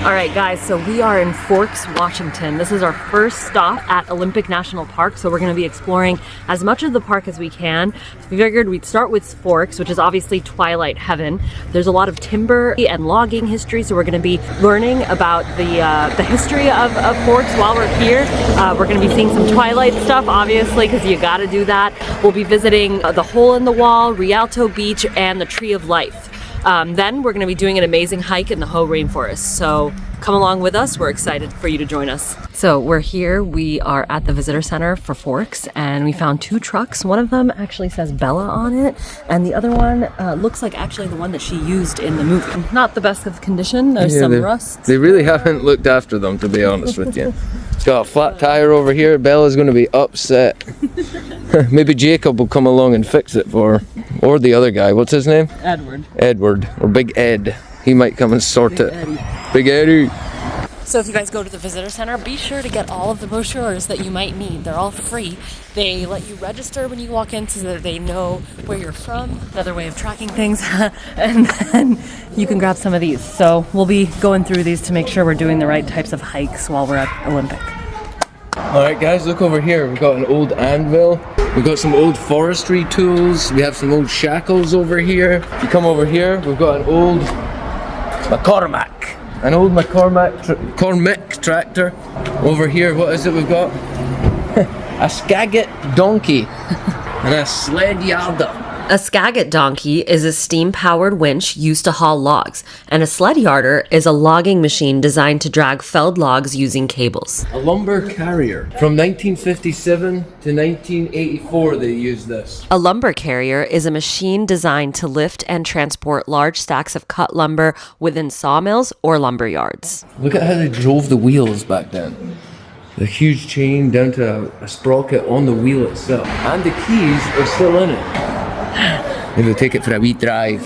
All right, guys, so we are in Forks, Washington. This is our first stop at Olympic National Park, so we're going to be exploring as much of the park as we can. So we figured we'd start with Forks, which is obviously Twilight heaven. There's a lot of timber and logging history, so we're going to be learning about the history of Forks while we're here. We're going to be seeing some Twilight stuff, obviously, because you got to do that. We'll be visiting the Hole in the Wall, Rialto Beach, and the Tree of Life. Then we're going to be doing an amazing hike in the Hoh Rain Forest. So come along with us. We're excited for you to join us. So we're here. We are at the visitor center for Forks, and we found two trucks. One of them actually says Bella on it, and the other one looks like actually the one that she used in the movie. Not the best of condition. There's some rust. They really haven't looked after them, to be honest with you. It's got a flat tire over here. Bella's going to be upset. Maybe Jacob will come along and fix it for her. Or the other guy. What's his name? Edward. Or Big Ed. He might come and sort it. Big Eddie. So if you guys go to the visitor center, be sure to get all of the brochures that you might need. They're all free. They let you register when you walk in so that they know where you're from. Another way of tracking things. And then you can grab some of these. So we'll be going through these to make sure we're doing the right types of hikes while we're at Olympic. Alright guys, look over here. We've got an old anvil. We've got some old forestry tools. We have some old shackles over here. If you come over here, we've got an old McCormack. An old McCormick tractor. Over here, what is it we've got? A Skagit donkey. And a sled yarder. A Skagit donkey is a steam-powered winch used to haul logs, and a sled yarder is a logging machine designed to drag felled logs using cables. A lumber carrier. From 1957 to 1984 they used this. A lumber carrier is a machine designed to lift and transport large stacks of cut lumber within sawmills or lumber yards. Look at how they drove the wheels back then. The huge chain down to a sprocket on the wheel itself. And the keys are still in it. Maybe we'll take it for a wee drive.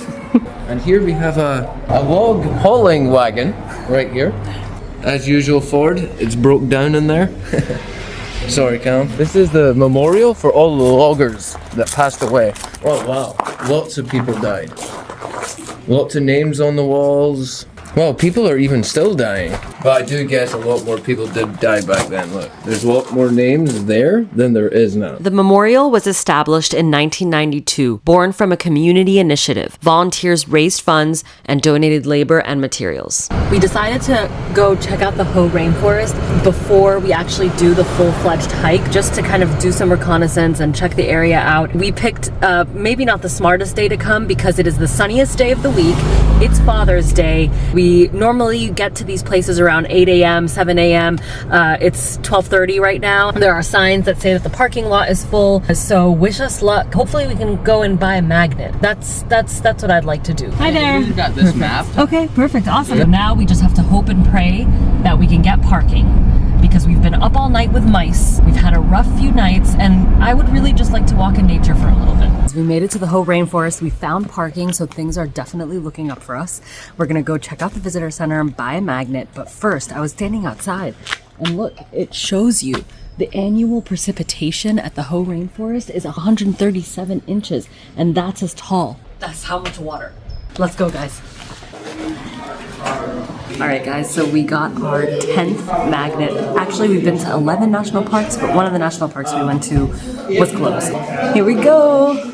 And here we have a log hauling wagon right here. As usual, Ford, it's broke down in there. Sorry, Cam. This is the memorial for all the loggers that passed away. Oh wow, lots of people died. Lots of names on the walls. Well, people are even still dying. But I do guess a lot more people did die back then. Look, there's a lot more names there than there is now. The memorial was established in 1992, born from a community initiative. Volunteers raised funds and donated labor and materials. We decided to go check out the Hoh Rain Forest before we actually do the full-fledged hike, just to kind of do some reconnaissance and check the area out. We picked maybe not the smartest day to come because it is the sunniest day of the week. It's Father's Day. We normally get to these places around 8 a.m., 7 a.m. It's 12:30 right now. There are signs that say that the parking lot is full. So wish us luck. Hopefully we can go and buy a magnet. That's what I'd like to do. Hi there. We've got this map. Okay, perfect, awesome. So now we just have to hope and pray that we can get parking, because we've been up all night with mice. We've had a rough few nights, and I would really just like to walk in nature for a little bit. As we made it to the Hoh Rain Forest, we found parking, so things are definitely looking up for us. We're gonna go check out the visitor center and buy a magnet, but first, I was standing outside, and look, it shows you the annual precipitation at the Hoh Rain Forest is 137 inches, and that's as tall. That's how much water. Let's go, guys. All right, guys, so we got our 10th magnet. Actually, we've been to 11 national parks, but one of the national parks we went to was closed. Here we go.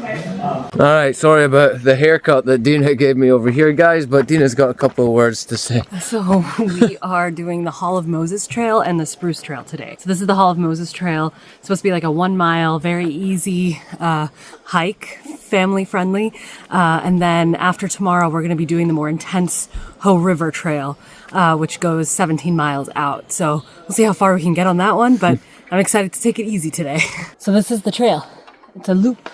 All right, sorry about the haircut that Dina gave me over here, guys, but Dina's got a couple of words to say. So we are doing the Hall of Mosses Trail and the Spruce Trail today. So this is the Hall of Mosses Trail. It's supposed to be like a 1 mile, very easy hike, family friendly. And then after tomorrow, we're gonna be doing the more intense HoH River Trail, which goes 17 miles out. So we'll see how far we can get on that one, but I'm excited to take it easy today. So this is the trail. It's a loop.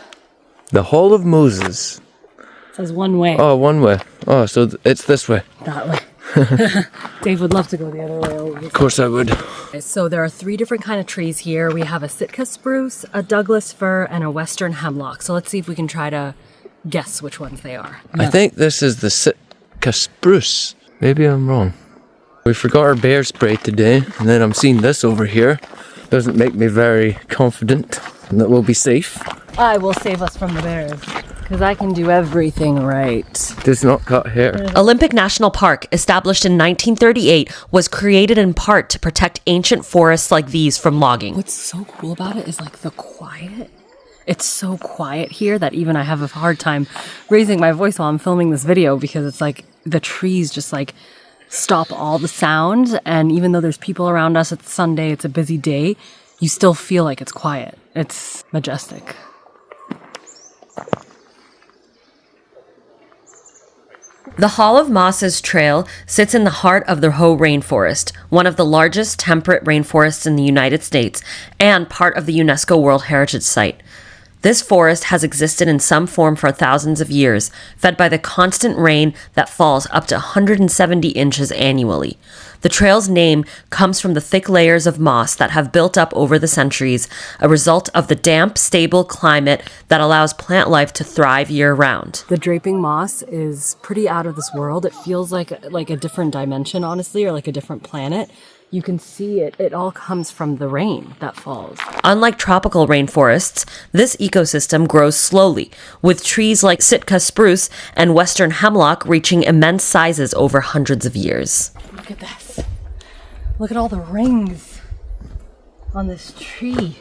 The Hall of Moses. It says one way. Oh, one way. Oh, so it's this way. That way. Dave would love to go the other way. Of course I would. So there are 3 different kind of trees here. We have a Sitka spruce, a Douglas fir, and a western hemlock. So let's see if we can try to guess which ones they are. I think this is the Sitka spruce. Maybe I'm wrong. We forgot our bear spray today, and then I'm seeing this over here. Doesn't make me very confident that we'll be safe. I will save us from the bears. Because I can do everything right. Does not cut hair. Olympic National Park, established in 1938, was created in part to protect ancient forests like these from logging. What's so cool about it is like the quiet. It's so quiet here that even I have a hard time raising my voice while I'm filming this video, because it's like the trees just like stop all the sound. And even though there's people around us, it's Sunday, it's a busy day, you still feel like it's quiet. It's majestic. The Hall of Mosses Trail sits in the heart of the Hoh Rain Forest, one of the largest temperate rainforests in the United States and part of the UNESCO World Heritage Site. This forest has existed in some form for thousands of years, fed by the constant rain that falls up to 170 inches annually. The trail's name comes from the thick layers of moss that have built up over the centuries, a result of the damp, stable climate that allows plant life to thrive year-round. The draping moss is pretty out of this world. It feels like a different dimension, honestly, or like a different planet. You can see it. It all comes from the rain that falls. Unlike tropical rainforests, this ecosystem grows slowly, with trees like Sitka spruce and western hemlock reaching immense sizes over hundreds of years. Look at this. Look at all the rings on this tree.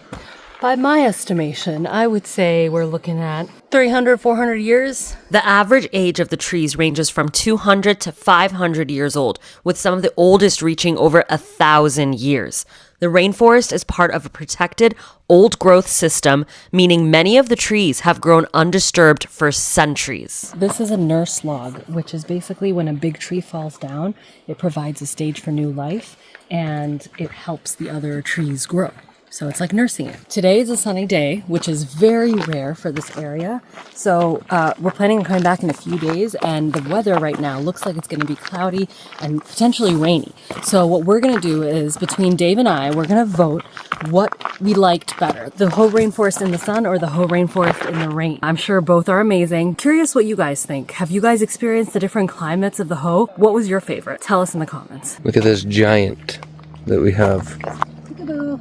By my estimation, I would say we're looking at 300, 400 years. The average age of the trees ranges from 200 to 500 years old, with some of the oldest reaching over 1,000 years. The rainforest is part of a protected, old-growth system, meaning many of the trees have grown undisturbed for centuries. This is a nurse log, which is basically when a big tree falls down, it provides a stage for new life, and it helps the other trees grow. So it's like nursing it. Today is a sunny day, which is very rare for this area. So we're planning on coming back in a few days, and the weather right now looks like it's going to be cloudy and potentially rainy. So what we're going to do is, between Dave and I, we're going to vote what we liked better, the Hoh Rain Forest in the sun or the Hoh Rain Forest in the rain. I'm sure both are amazing. Curious what you guys think. Have you guys experienced the different climates of the Hoh? What was your favorite? Tell us in the comments. Look at this giant that we have. Peekaboo.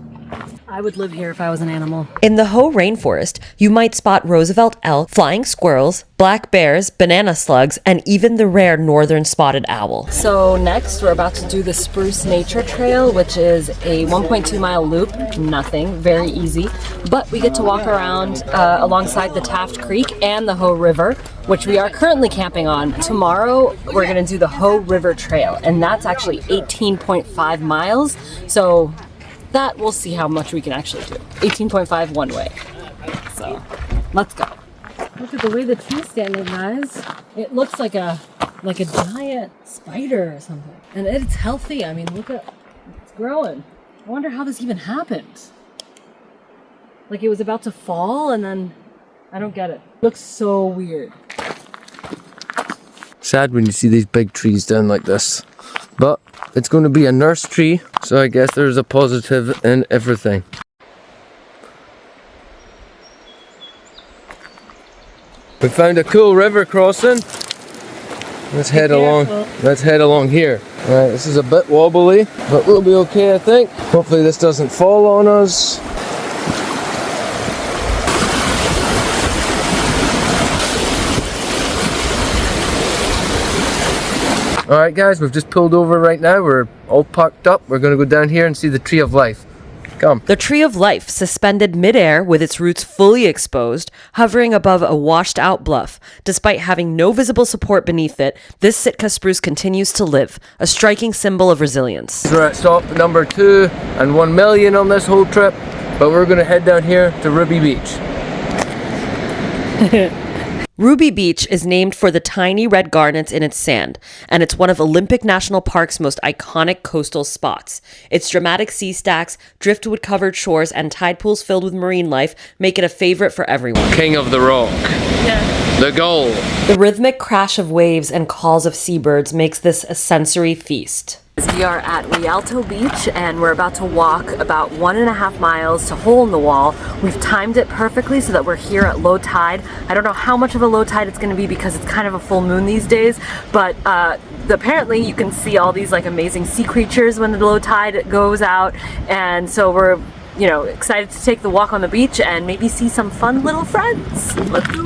I would live here if I was an animal. In the Hoh Rain Forest, you might spot Roosevelt elk, flying squirrels, black bears, banana slugs, and even the rare northern spotted owl. So next, we're about to do the Spruce Nature Trail, which is a 1.2 mile loop. Nothing, very easy. But we get to walk around alongside the Taft Creek and the Hoh River, which we are currently camping on. Tomorrow, we're gonna do the HoH River Trail, and that's actually 18.5 miles. So that we'll see how much we can actually do. 18.5 one way. So let's go. Look at the way the tree's standing, guys. It looks like a giant spider or something. And it's healthy. I mean, look at it's growing. I wonder how this even happened. Like it was about to fall and then I don't get it. Looks so weird. Sad when you see these big trees down like this. But it's going to be a nurse tree, so I guess there's a positive in everything. We found a cool river crossing. Let's head along. Let's head along here. All right, this is a bit wobbly, but we'll be okay, I think. Hopefully this doesn't fall on us. Alright guys, we've just pulled over right now. We're all parked up. We're going to go down here and see the Tree of Life. Come. The Tree of Life, suspended midair with its roots fully exposed, hovering above a washed-out bluff. Despite having no visible support beneath it, this Sitka spruce continues to live, a striking symbol of resilience. We're at stop number 2 and 1 million on this whole trip, but we're going to head down here to Ruby Beach. Ruby Beach is named for the tiny red garnets in its sand, and it's one of Olympic National Park's most iconic coastal spots. Its dramatic sea stacks, driftwood-covered shores, and tide pools filled with marine life make it a favorite for everyone. King of the Rock. Yeah. The goal. The rhythmic crash of waves and calls of seabirds makes this a sensory feast. We are at Rialto Beach and we're about to walk about 1.5 miles to Hole in the Wall. We've timed it perfectly so that we're here at low tide. I don't know how much of a low tide it's going to be because it's kind of a full moon these days, but apparently you can see all these like amazing sea creatures when the low tide goes out, and so we're excited to take the walk on the beach and maybe see some fun little friends. Let's go.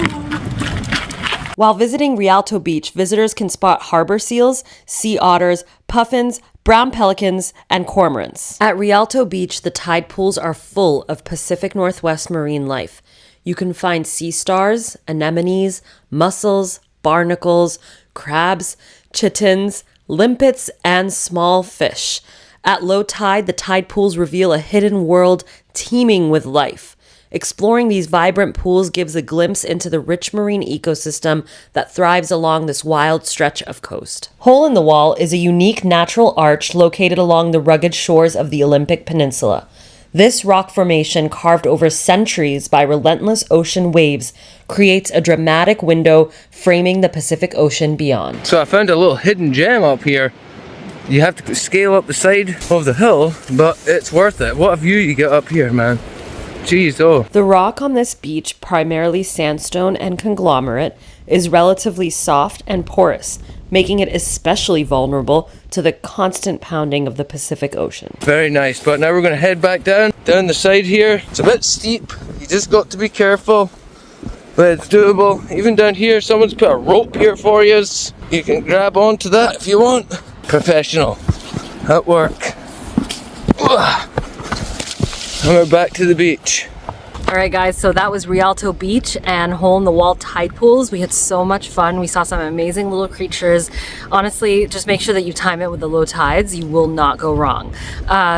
While visiting Rialto Beach, visitors can spot harbor seals, sea otters, puffins, brown pelicans, and cormorants. At Rialto Beach, the tide pools are full of Pacific Northwest marine life. You can find sea stars, anemones, mussels, barnacles, crabs, chitons, limpets, and small fish. At low tide, the tide pools reveal a hidden world teeming with life. Exploring these vibrant pools gives a glimpse into the rich marine ecosystem that thrives along this wild stretch of coast. Hole in the Wall is a unique natural arch located along the rugged shores of the Olympic Peninsula. This rock formation, carved over centuries by relentless ocean waves, creates a dramatic window framing the Pacific Ocean beyond. So I found a little hidden gem up here. You have to scale up the side of the hill, but it's worth it. What a view you get up here, man. Jeez, oh. The rock on this beach, primarily sandstone and conglomerate, is relatively soft and porous, making it especially vulnerable to the constant pounding of the Pacific Ocean. Very nice, but now we're gonna head back down the side here. It's a bit steep, you just got to be careful, but it's doable. Even down here, someone's put a rope here for you. You can grab onto that if you want. Professional at work. And we're back to the beach. All right, guys, so that was Rialto Beach and Hole in the Wall tide pools. We had so much fun. We saw some amazing little creatures. Honestly, just make sure that you time it with the low tides. You will not go wrong.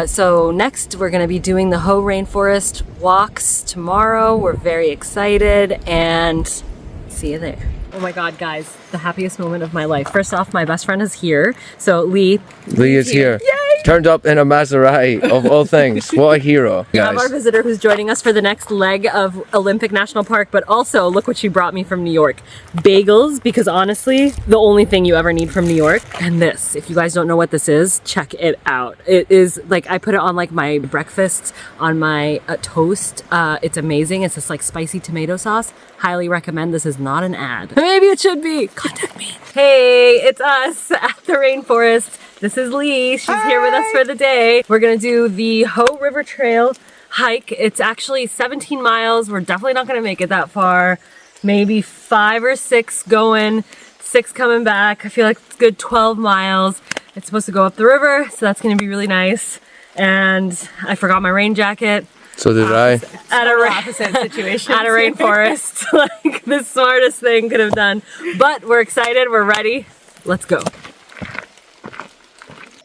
So next, we're gonna be doing the Hoh Rain Forest walks tomorrow. We're very excited, and see you there. Oh my God, guys, the happiest moment of my life. First off, my best friend is here. So Lee is here. Yay! Turned up in a Maserati, of all things. What a hero, We have guys. our visitor who's joining us for the next leg of Olympic National Park, but also look what she brought me from New York. Bagels, because honestly, the only thing you ever need from New York. And this, if you guys don't know what this is, check it out. It is like, I put it on like my breakfast, on my toast. It's amazing. It's this like spicy tomato sauce. Highly recommend. This is not an ad. Maybe it should be. Contact me. Hey, it's us at the Rainforest. This is Lee. She's here with us for the day. We're gonna do the HoH River Trail hike. It's actually 17 miles. We're definitely not gonna make it that far. Maybe 5 or 6 going, 6 coming back. I feel like it's good 12 miles. It's supposed to go up the river, so that's gonna be really nice. And I forgot my rain jacket. So did I. At a opposite situation. At a rainforest. Like the smartest thing could have done. But we're excited, we're ready. Let's go.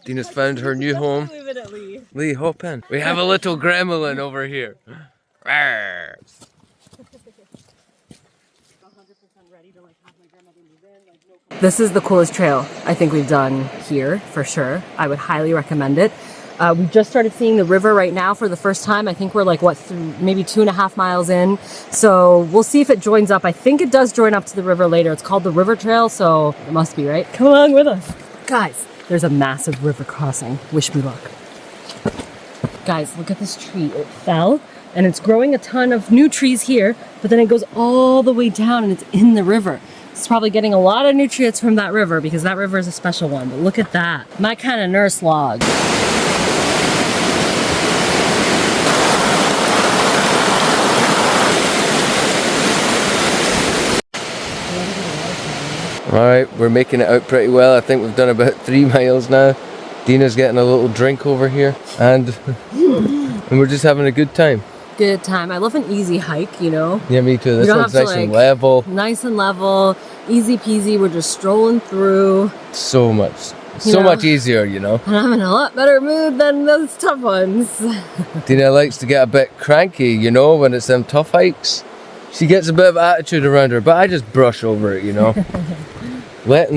Dina's found her new home. Leave it at Lee. Lee, hop in. We have a little gremlin over here. Rawr. This is the coolest trail I think we've done here, for sure. I would highly recommend it. We just started seeing the river right now for the first time. I think we're like, what, maybe 2.5 miles in. So we'll see if it joins up. I think it does join up to the river later. It's called the River Trail, so it must be, right? Come along with us. Guys, there's a massive river crossing. Wish me luck. Guys, look at this tree. It fell, and it's growing a ton of new trees here, but then it goes all the way down and it's in the river. It's probably getting a lot of nutrients from that river because that river is a special one. But look at that. My kind of nurse log. Alright, we're making it out pretty well. I think we've done about 3 miles now. Dina's getting a little drink over here, and we're just having a good time. Good time. I love an easy hike, you know? Yeah, me too. This don't one's have to, nice and like, level. Nice and level, easy peasy. We're just strolling through. So much. You So know? much easier, you know. And I'm in a lot better mood than those tough ones. Dina likes to get a bit cranky, you know, when it's them tough hikes. She gets a bit of attitude around her, but I just brush over it, you know. Let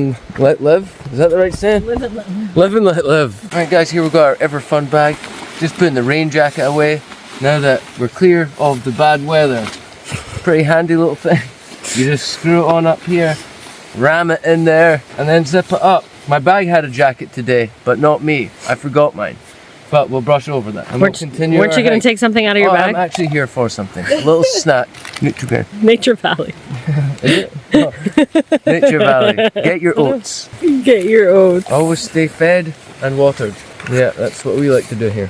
live. Is that the right saying? Live and let. Live and let live. Alright guys, here we've got our ever fun bag. Just putting the rain jacket away now that we're clear of the bad weather. Pretty handy little thing. You just screw it on up here, ram it in there, and then zip it up. My bag had a jacket today, but not me. I forgot mine. But we'll brush over that. And we'll continue. Weren't you going to take something out of your bag? I'm actually here for something. A little snack. Nature Valley. Nature Valley. Get your oats. Get your oats. Always stay fed and watered. Yeah, that's what we like to do here.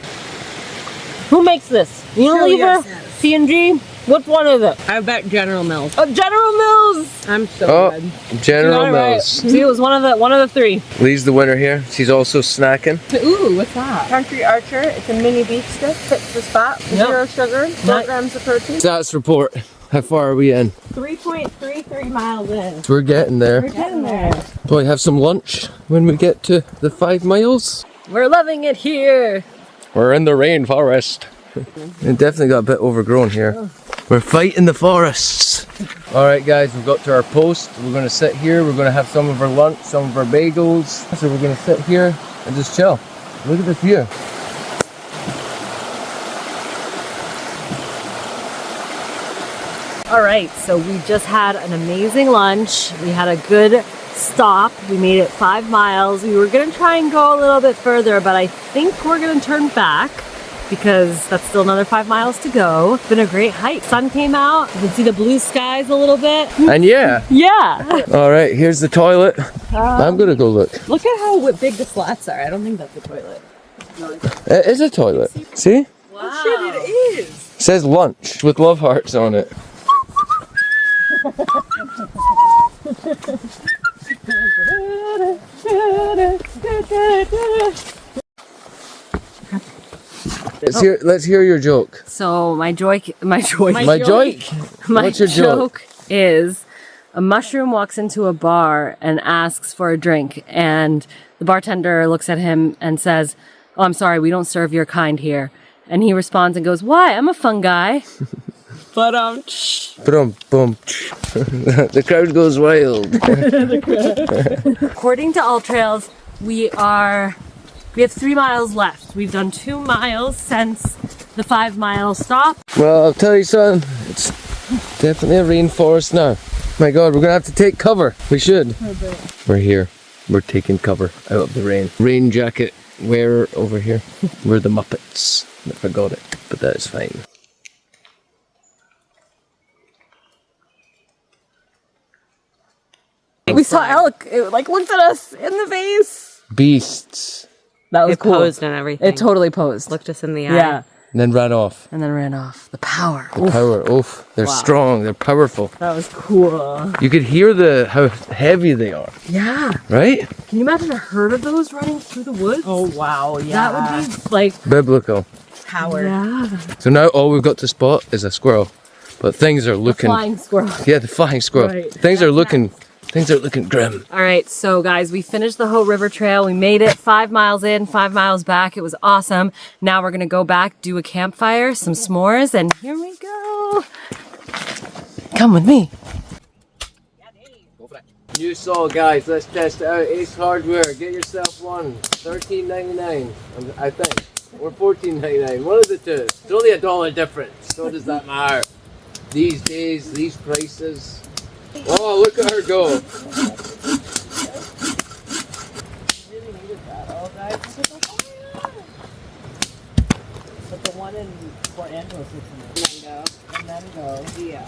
Who makes this? Unilever? P&G? Which one is it? I bet General Mills. Oh, General Mills! I'm so good. General You got it right. Mills. See, it was one of the three. Lee's the winner here. She's also snacking. Ooh, what's that? Country Archer. It's a mini beef stick. Fits the spot. Yep. 0 sugar. 4 grams of protein. Stats report. How far are we in? 3.33 miles in. So we're getting there. We're getting there. Probably have some lunch when we get to the 5 miles. We're loving it here. We're in the rainforest. It definitely got a bit overgrown here. We're fighting the forests. All right, guys, we've got to our post. We're gonna sit here. We're gonna have some of our lunch, some of our bagels. So we're gonna sit here and just chill. Look at this view. All right, so we just had an amazing lunch. We had a good stop. We made it 5 miles. We were gonna try and go a little bit further, but I think we're gonna turn back because that's still another 5 miles to go. It's been a great hike. Sun came out. You can see the blue skies a little bit. And yeah. Yeah. All right, here's the toilet. I'm gonna go look. Look at how big the slats are. I don't think that's a toilet. It is a toilet. See? Wow. Oh, shit, it is. It says lunch with love hearts on it. Let's hear your joke. So my joke What's your joke? is a mushroom walks into a bar and asks for a drink, and the bartender looks at him and says, "Oh, I'm sorry, we don't serve your kind here." And he responds and goes, "Why? I'm a fun guy." But Boom. The crowd goes wild. according to All Trails, we have 3 miles left. We've done 2 miles since the 5 mile stop. Well, I'll tell you something. It's definitely a rainforest now. My God, we're gonna have to take cover. We should. We're here. We're taking cover out of the rain. Rain jacket wearer over here. We're the Muppets. I forgot it, but that is fine. We saw elk. It looked at us in the face. Beasts. That was It cool. posed and everything. It totally posed. Looked us in the eye. Yeah. And then ran off. And then ran off. The power. The power. Oof. They're strong. They're powerful. That was cool. You could hear how heavy they are. Yeah. Right? Can you imagine a herd of those running through the woods? Oh, wow. Yeah. That would be like, Biblical. power. yeah. So now all we've got to spot is a squirrel. But things are looking... Flying squirrel. Yeah, the flying squirrel. Right. Things are looking grim. All right, so guys, we finished the HoH River Trail. We made it 5 miles in, 5 miles back. It was awesome. Now we're gonna go back, do a campfire, some s'mores, and here we go. Come with me. New saw, guys. Let's test it out. Ace Hardware. Get yourself one. $13.99, I think. Or $14.99. One of the two. It's only $1 difference. So does that matter? These days, these prices. Oh, look at her go. But the one in Port Angeles is in Mango. Yeah.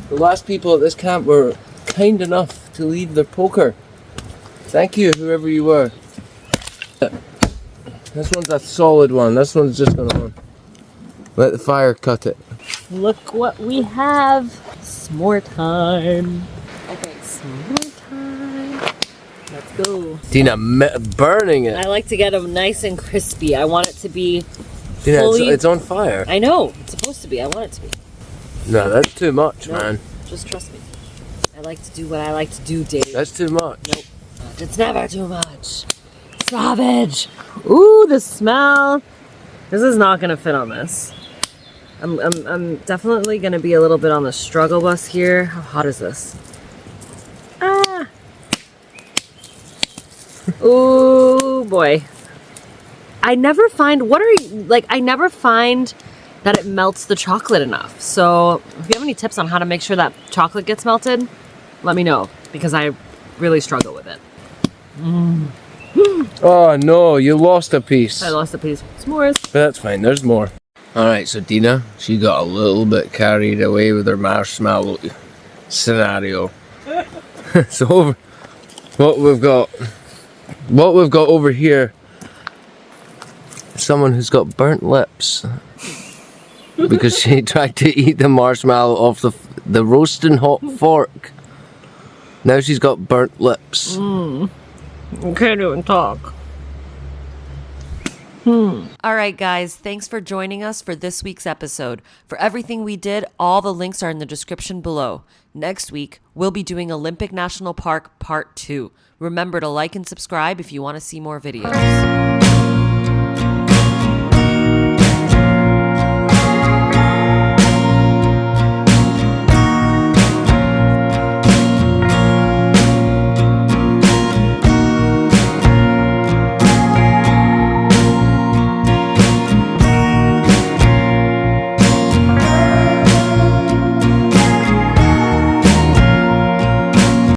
The last people at this camp were kind enough to leave their poker. Thank you, whoever you were. This one's a solid one. This one's just gonna let the fire cut it. Look what we have. S'more time. Okay, s'more time. Let's go. Tina burning it. I like to get them nice and crispy. I want it to be Tina, fully... it's on fire. I know. It's supposed to be. I want it to be. No, that's too much, No, man. just trust me. I like to do what I like to do, Dave. That's too much. Nope. It's never too much. Savage. Ooh, the smell. This is not gonna fit on this. I'm definitely gonna be a little bit on the struggle bus here. How hot is this? Ah. Ooh boy. I never find I never find that it melts the chocolate enough. So if you have any tips on how to make sure that chocolate gets melted, let me know, because I really struggle with it. Oh no, you lost a piece. I lost a piece. S'mores. But that's fine, there's more. Alright, so Dina, she got a little bit carried away with her marshmallow scenario. So what we've got over here is someone who's got burnt lips. because she tried to eat the marshmallow off the roasting hot fork. Now she's got burnt lips. You can't even talk. All right, guys, thanks for joining us for this week's episode. For everything we did, all the links are in the description below. Next week, we'll be doing Olympic National Park Part 2. Remember to like and subscribe if you want to see more videos.